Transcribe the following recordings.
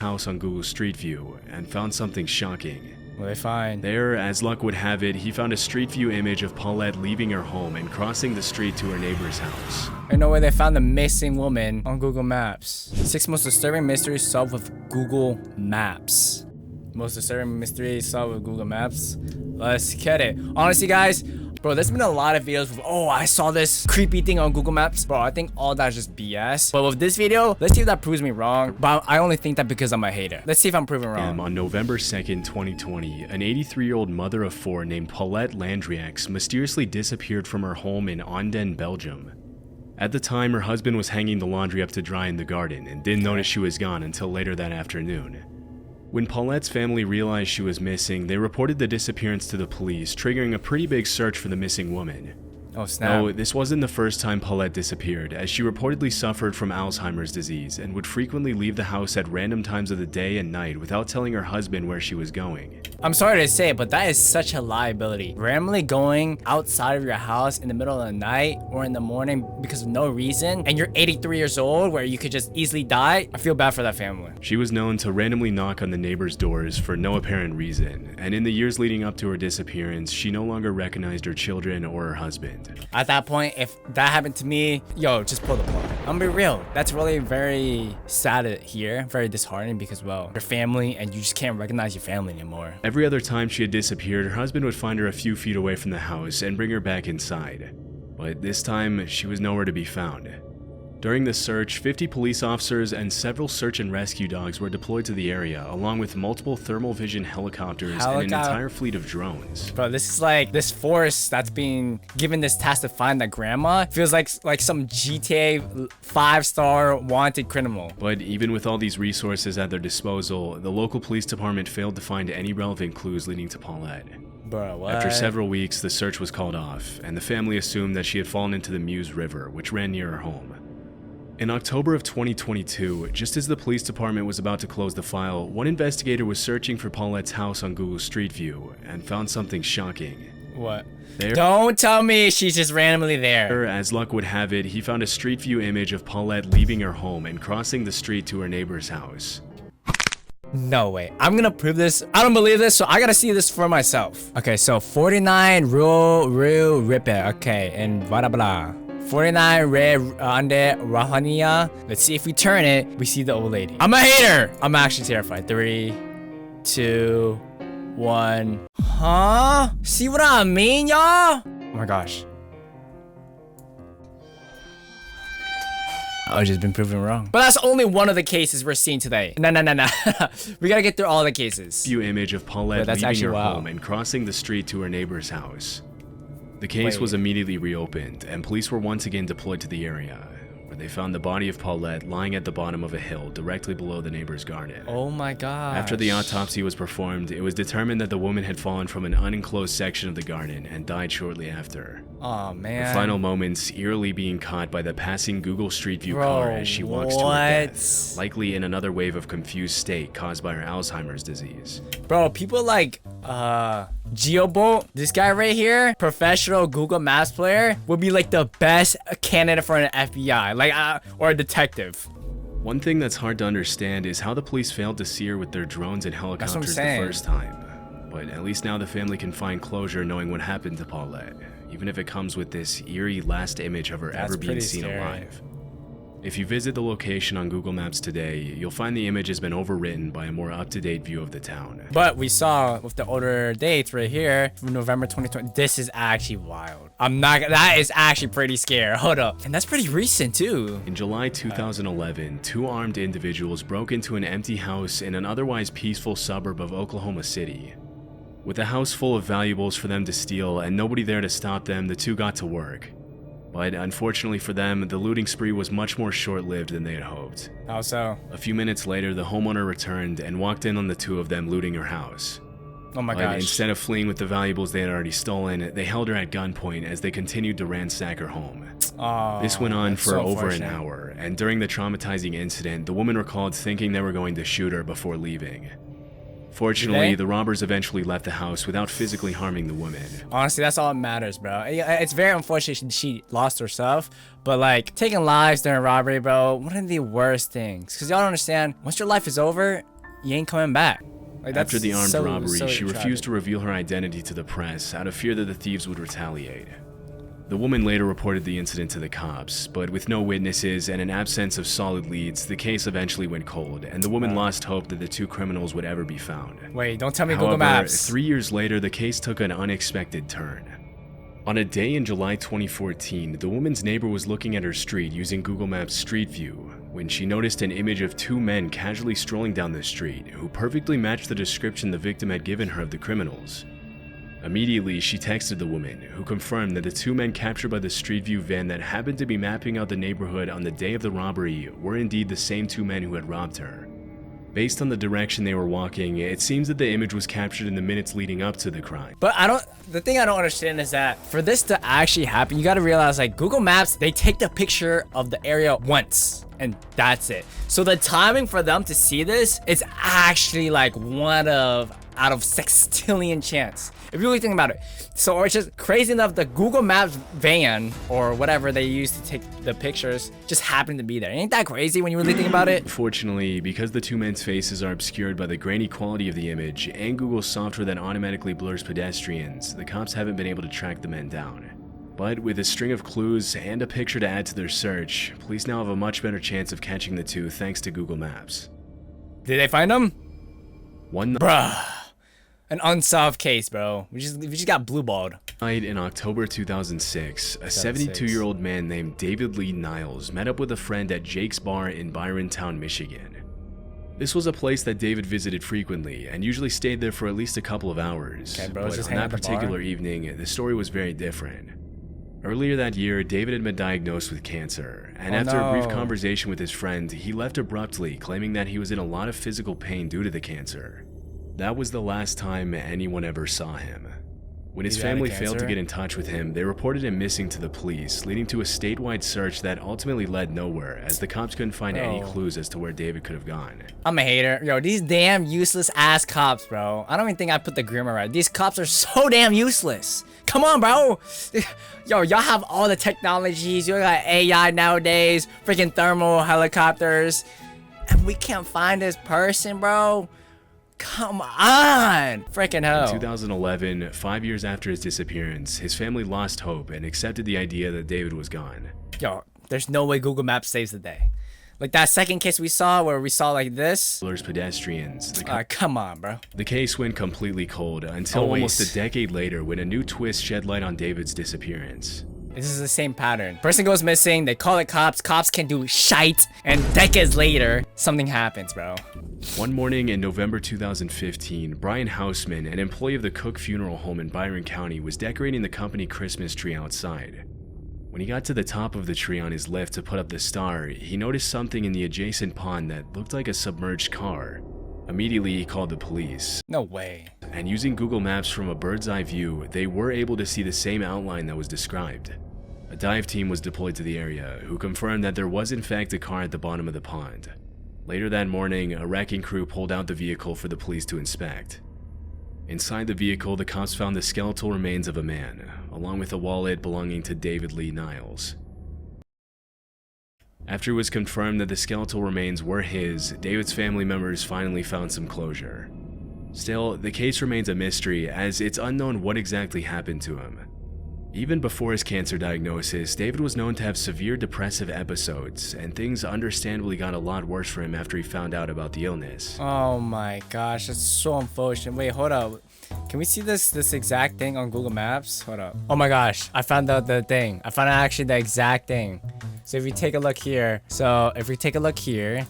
house on Google Street View and found something shocking. What did they find? There, as luck would have it, he found a Street View image of Paulette leaving her home and crossing the street to her neighbor's house. I know where they found the missing woman on Google Maps. 6 most disturbing mysteries solved with Google Maps. Most disturbing mysteries solved with Google Maps. Let's get it. Honestly, guys, bro, there's been a lot of videos with, oh, I saw this creepy thing on Google Maps. Bro, I think all that's just BS. But with this video, let's see if that proves me wrong. But I only think that because I'm a hater. Let's see if I'm proven wrong. On November 2nd, 2020, an 83-year-old mother of 4 named Pette Landrix mysteriously disappeared from her home in Anden, Belgium. At the time, her husband was hanging the laundry up to dry in the garden and didn't notice she was gone until later that afternoon. When Paulette's family realized she was missing, they reported the disappearance to the police, triggering a pretty big search for the missing woman. Oh, snap. Though this wasn't the first time Paulette disappeared, as she reportedly suffered from Alzheimer's disease and would frequently leave the house at random times of the day and night without telling her husband where she was going. I'm sorry to say it, but that is such a liability. Randomly going outside of your house in the middle of the night or in the morning because of no reason, and you're 83 years old where you could just easily die. I feel bad for that family. She was known to randomly knock on the neighbors' doors for no apparent reason, and in the years leading up to her disappearance, she no longer recognized her children or her husband. At that point, if that happened to me, yo, just pull the plug. I'm gonna be real. That's really very sad to hear, very disheartening because, well, your family and you just can't recognize your family anymore. Every other time she had disappeared, her husband would find her a few feet away from the house and bring her back inside. But this time, she was nowhere to be found. During the search, 50 police officers and several search and rescue dogs were deployed to the area, along with multiple thermal vision helicopters and an entire fleet of drones. Bro, this is like this force that's being given this task to find that grandma. Feels like some GTA 5-star wanted criminal. But even with all these resources at their disposal, the local police department failed to find any relevant clues leading to Paulette. Bro, what? After several weeks, the search was called off, and the family assumed that she had fallen into the Meuse River, which ran near her home. In October of 2022, just as the police department was about to close the file, one investigator was searching for Paulette's house on Google Street View and found something shocking. What? There, don't tell me she's just randomly there. As luck would have it, he found a Street View image of Paulette leaving her home and crossing the street to her neighbor's house. No way. I'm gonna prove this. I don't believe this, so I gotta see this for myself. Okay, so 49 Rue Ripe. Okay, and blah blah. 49 Red Ande Rahania. Let's see if we turn it, we see the old lady. I'm a hater. I'm actually terrified. 3, 2, 1. Huh? See what I mean, y'all? Oh my gosh. I've just been proven wrong. But that's only one of the cases we're seeing today. No. We gotta get through all the cases. View image of Paulette leaving her home and crossing the street to her neighbor's house. The case was immediately reopened, and police were once again deployed to the area, where they found the body of Paulette lying at the bottom of a hill directly below the neighbor's garden. Oh my god. After the autopsy was performed, it was determined that the woman had fallen from an unenclosed section of the garden and died shortly after. Oh man. Her final moments eerily being caught by the passing Google Street View car as she walks to her death, likely in another wave of confused state caused by her Alzheimer's disease. Bro, people like Geobolt, this guy right here, professional Google Maps player, would be like the best candidate for an FBI, like or a detective. One thing that's hard to understand is how the police failed to see her with their drones and helicopters the first time. But at least now the family can find closure knowing what happened to Paulette, even if it comes with this eerie last image of her ever being seen alive. If you visit the location on Google Maps today, you'll find the image has been overwritten by a more up-to-date view of the town. But we saw with the older dates right here from November 2020, this is actually wild. That is actually pretty scary. Hold up. And that's pretty recent too. In July 2011, 2 armed individuals broke into an empty house in an otherwise peaceful suburb of Oklahoma City. With a house full of valuables for them to steal and nobody there to stop them, the 2 got to work. But unfortunately for them, the looting spree was much more short-lived than they had hoped. How so? A few minutes later, the homeowner returned and walked in on the 2 of them looting her house. Oh my gosh. Instead of fleeing with the valuables they had already stolen, they held her at gunpoint as they continued to ransack her home. This went on for over an hour, and during the traumatizing incident, the woman recalled thinking they were going to shoot her before leaving. Fortunately, the robbers eventually left the house without physically harming the woman. Honestly, that's all that matters, bro. It's very unfortunate she lost her stuff, but like, taking lives during a robbery, bro, one of the worst things. Because y'all don't understand, once your life is over, he ain't coming back. Like, After the armed robbery, she refused to reveal her identity to the press out of fear that the thieves would retaliate. The woman later reported the incident to the cops, but with no witnesses and an absence of solid leads, the case eventually went cold, and the woman lost hope that the two criminals would ever be found. Wait, don't tell me However, Google Maps. 3 years later, the case took an unexpected turn. On a day in July 2014, the woman's neighbor was looking at her street using Google Maps Street View when she noticed an image of two men casually strolling down the street who perfectly matched the description the victim had given her of the criminals. Immediately, she texted the woman, who confirmed that the two men captured by the Street View van that happened to be mapping out the neighborhood on the day of the robbery were indeed the same two men who had robbed her. Based on the direction they were walking, it seems that the image was captured in the minutes leading up to the crime. But the thing I don't understand is that for this to actually happen, you gotta realize, like, Google Maps, they take the picture of the area once, and that's it. So the timing for them to see this is actually like out of sextillion chance. If you really think about it. So it's just crazy enough the Google Maps van or whatever they use to take the pictures just happened to be there. Ain't that crazy when you really think about it? Unfortunately, because the two men's faces are obscured by the grainy quality of the image and Google's software that automatically blurs pedestrians, the cops haven't been able to track the men down. But with a string of clues and a picture to add to their search, police now have a much better chance of catching the two thanks to Google Maps. Did they find them? Bruh. An unsolved case, bro. We just got blue-balled. In October 2006, a 72-year-old man named David Lee Niles met up with a friend at Jake's Bar in Byrontown, Michigan. This was a place that David visited frequently and usually stayed there for at least a couple of hours. Okay, bro, but on that particular evening, the story was very different. Earlier that year, David had been diagnosed with cancer, and after a brief conversation with his friend, he left abruptly, claiming that he was in a lot of physical pain due to the cancer. That was the last time anyone ever saw him. When his family failed to get in touch with him, they reported him missing to the police, leading to a statewide search that ultimately led nowhere, as the cops couldn't find any clues as to where David could have gone. I'm a hater. Yo, these damn useless ass cops, bro. I don't even think I put the grammar right. These cops are so damn useless. Come on, bro. Yo, y'all have all the technologies. You got AI nowadays, freaking thermal helicopters, and we can't find this person, bro. Come on! Freaking hell. In 2011, 5 years after his disappearance, his family lost hope and accepted the idea that David was gone. Yo, there's no way Google Maps saves the day. Like that second case we saw where we saw like this. Blurs pedestrians. Come on, bro. The case went completely cold until almost a decade later when a new twist shed light on David's disappearance. This is the same pattern. Person goes missing, they call it cops, cops can do shite, and decades later, something happens, bro. One morning in November 2015, Brian Hausman, an employee of the Cook Funeral Home in Byron County, was decorating the company Christmas tree outside. When he got to the top of the tree on his lift to put up the star, he noticed something in the adjacent pond that looked like a submerged car. Immediately, he called the police. No way. And using Google Maps from a bird's eye view, they were able to see the same outline that was described. A dive team was deployed to the area, who confirmed that there was in fact a car at the bottom of the pond. Later that morning, a wrecking crew pulled out the vehicle for the police to inspect. Inside the vehicle, the cops found the skeletal remains of a man, along with a wallet belonging to David Lee Niles. After it was confirmed that the skeletal remains were his, David's family members finally found some closure. Still, the case remains a mystery, as it's unknown what exactly happened to him. Even before his cancer diagnosis, David was known to have severe depressive episodes, and things understandably got a lot worse for him after he found out about the illness. Oh my gosh, that's so unfortunate. Wait, hold up. Can we see this exact thing on Google Maps? Hold up. Oh my gosh, I found out the thing. I found out actually the exact thing. So if you take a look here,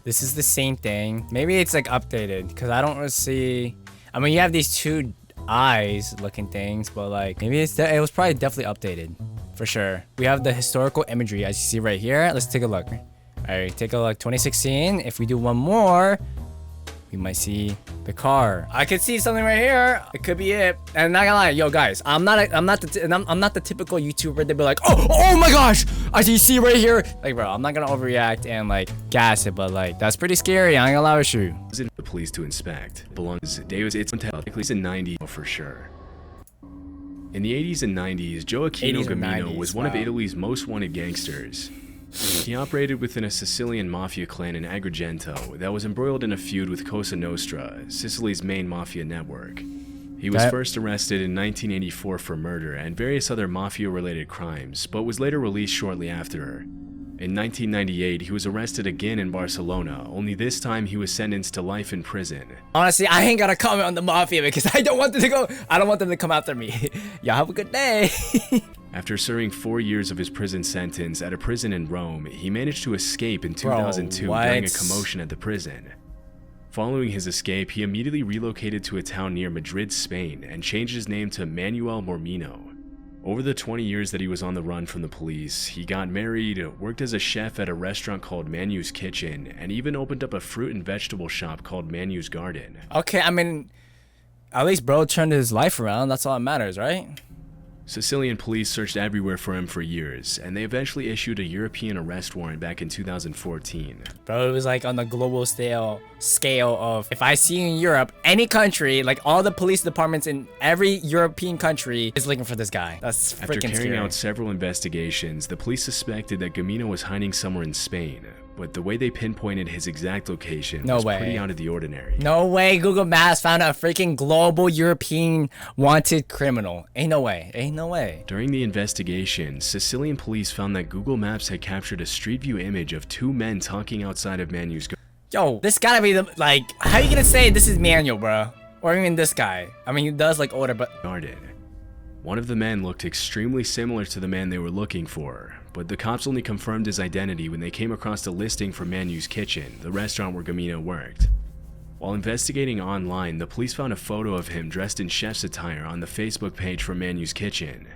this is the same thing. Maybe it's like updated, because I don't really see. I mean, you have these two eyes looking things, but like maybe it was probably definitely updated for sure. We have the historical imagery as you see right here. Let's take a look. All right, take a look. 2016. If we do one more, we might see the car. I could see something right here. It could be it. And not gonna lie, yo guys, I'm not the typical YouTuber that be like, oh my gosh, I see right here. Like, bro, I'm not gonna overreact and like gas it, but like that's pretty scary. I ain't gonna lie with you. The police to inspect belongs to David's. It's at least in 90 for sure. In the 80s and 90s, Joaquino Gamino was one of Italy's most wanted gangsters. He operated within a Sicilian mafia clan in Agrigento that was embroiled in a feud with Cosa Nostra, Sicily's main mafia network. He was first arrested in 1984 for murder and various other mafia-related crimes, but was later released shortly after. In 1998, he was arrested again in Barcelona, only this time he was sentenced to life in prison. Honestly, I ain't gotta comment on the mafia because I don't want them to come after me. Y'all have a good day. After serving 4 years of his prison sentence at a prison in Rome, he managed to escape in 2002 during a commotion at the prison. Following his escape, he immediately relocated to a town near Madrid, Spain, and changed his name to Manuel Mormino. Over the 20 years that he was on the run from the police, he got married, worked as a chef at a restaurant called Manu's Kitchen, and even opened up a fruit and vegetable shop called Manu's Garden. Okay, I mean, at least bro turned his life around. That's all that matters, right? Sicilian police searched everywhere for him for years, and they eventually issued a European arrest warrant back in 2014. Bro, it was like on the global scale of, if I see you in Europe, any country, like all the police departments in every European country is looking for this guy. That's freaking scary. After carrying out several investigations, the police suspected that Gamino was hiding somewhere in Spain, but the way they pinpointed his exact location was pretty out of the ordinary. No way Google Maps found a freaking global European wanted criminal. Ain't no way. Ain't no way. During the investigation, Sicilian police found that Google Maps had captured a street view image of two men talking outside of Manu's garden. Yo, this gotta be the, like, how you gonna say this is Manuel, bro? Or even this guy? I mean, he does like older, but... One of the men looked extremely similar to the man they were looking for, but the cops only confirmed his identity when they came across a listing for Manu's Kitchen, the restaurant where Gamino worked. While investigating online, the police found a photo of him dressed in chef's attire on the Facebook page for Manu's Kitchen.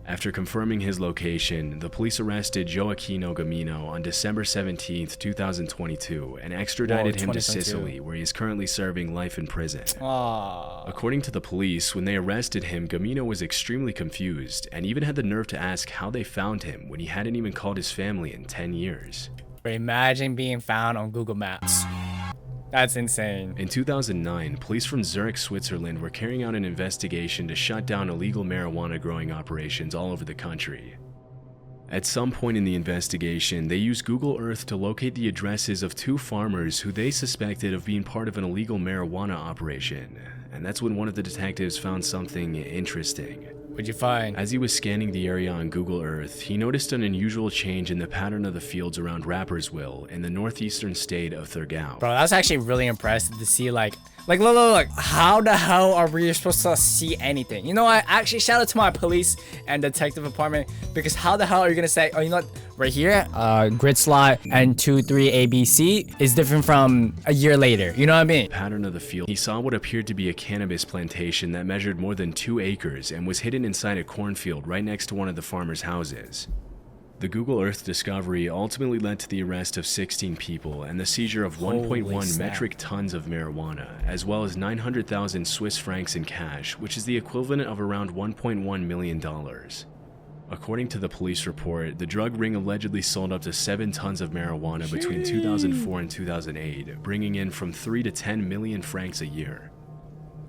After confirming his location, the police arrested Joaquino Gamino on December 17, 2022, and extradited him to Sicily, where he is currently serving life in prison. According to the police, when they arrested him, Gamino was extremely confused, and even had the nerve to ask how they found him when he hadn't even called his family in 10 years. Imagine being found on Google Maps. That's insane. In 2009, police from Zurich, Switzerland were carrying out an investigation to shut down illegal marijuana growing operations all over the country. At some point in the investigation, they used Google Earth to locate the addresses of two farmers who they suspected of being part of an illegal marijuana operation, and that's when one of the detectives found something interesting. What'd you find? As he was scanning the area on Google Earth, he noticed an unusual change in the pattern of the fields around Rapperswil in the northeastern state of Thurgau. Bro, that's actually really impressive to see, like look, how the hell are we supposed to see anything? You know what, actually shout out to my police and detective department, because how the hell are you gonna say, oh, you know what, right here, grid slot and 2-3 ABC is different from a year later, you know what I mean? Pattern of the field. He saw what appeared to be a cannabis plantation that measured more than 2 acres and was hidden inside a cornfield right next to one of the farmers' houses. The Google Earth discovery ultimately led to the arrest of 16 people and the seizure of 1.1 metric tons of marijuana, as well as 900,000 Swiss francs in cash, which is the equivalent of around $1.1 million. According to the police report, the drug ring allegedly sold up to 7 tons of marijuana between 2004 and 2008, bringing in from 3 to 10 million francs a year.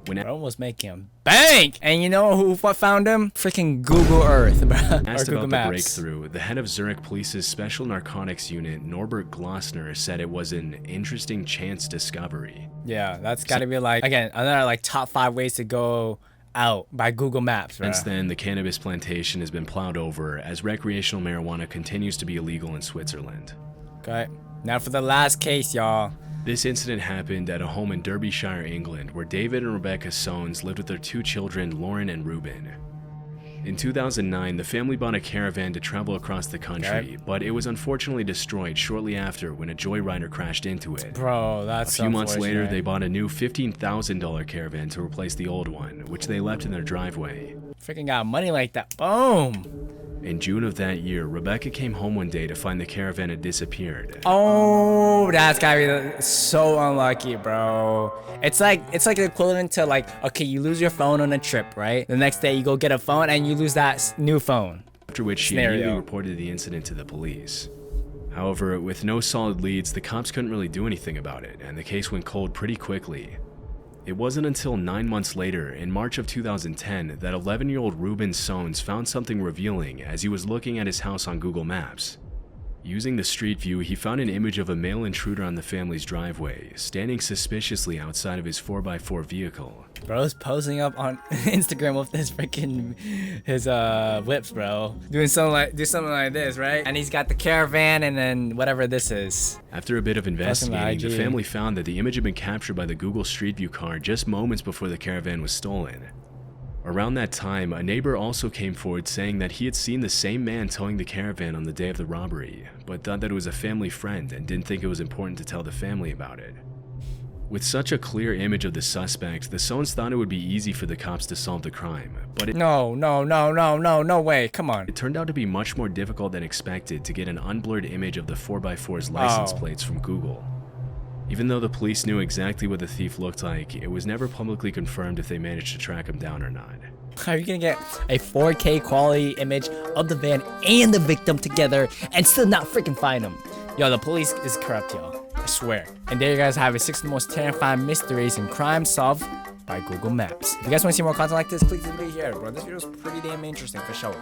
Bro was making bank! And you know who found him? Freaking Google Earth, bro. Asked about the breakthrough, the head of Zurich Police's Special Narcotics Unit, Norbert Glossner, said it was an interesting chance discovery. Yeah, that's gotta be like, again, another like top 5 ways to go out by Google Maps, bro. Since then, the cannabis plantation has been plowed over as recreational marijuana continues to be illegal in Switzerland. Okay, now for the last case, y'all. This incident happened at a home in Derbyshire, England, where David and Rebecca Soanes lived with their 2 children, Lauren and Ruben. In 2009, the family bought a caravan to travel across the country, but it was unfortunately destroyed shortly after when a joyrider crashed into it. Bro, that's a few months later, they bought a new $15,000 caravan to replace the old one, which they left in their driveway. Freaking got money like that. Boom! In June of that year, Rebecca came home one day to find the caravan had disappeared. Oh, that's gotta be so unlucky, bro. It's like equivalent to like, okay, you lose your phone on a trip, right? The next day you go get a phone and you lose that new phone. After which she immediately reported the incident to the police. However, with no solid leads, the cops couldn't really do anything about it, and the case went cold pretty quickly. It wasn't until 9 months later, in March of 2010, that 11-year-old Ruben Soanes found something revealing as he was looking at his house on Google Maps. Using the street view, he found an image of a male intruder on the family's driveway, standing suspiciously outside of his 4x4 vehicle. Bro's posing up on Instagram with his whips, bro. Do something like this, right? And he's got the Caravan and then whatever this is. After a bit of investigating, the family found that the image had been captured by the Google Street View car just moments before the Caravan was stolen. Around that time, a neighbor also came forward saying that he had seen the same man towing the Caravan on the day of the robbery, but thought that it was a family friend and didn't think it was important to tell the family about it. With such a clear image of the suspect, the Sones thought it would be easy for the cops to solve the crime, but No way, come on. it turned out to be much more difficult than expected to get an unblurred image of the 4x4's license plates from Google. Even though the police knew exactly what the thief looked like, it was never publicly confirmed if they managed to track him down or not. How are you gonna get a 4K quality image of the van and the victim together and still not freaking find them? Yo, the police is corrupt, yo. I swear. And there you guys have it, 6 of the most terrifying mysteries and crimes solved by Google Maps. If you guys want to see more content like this, please leave it here, bro. This video is pretty damn interesting for sure.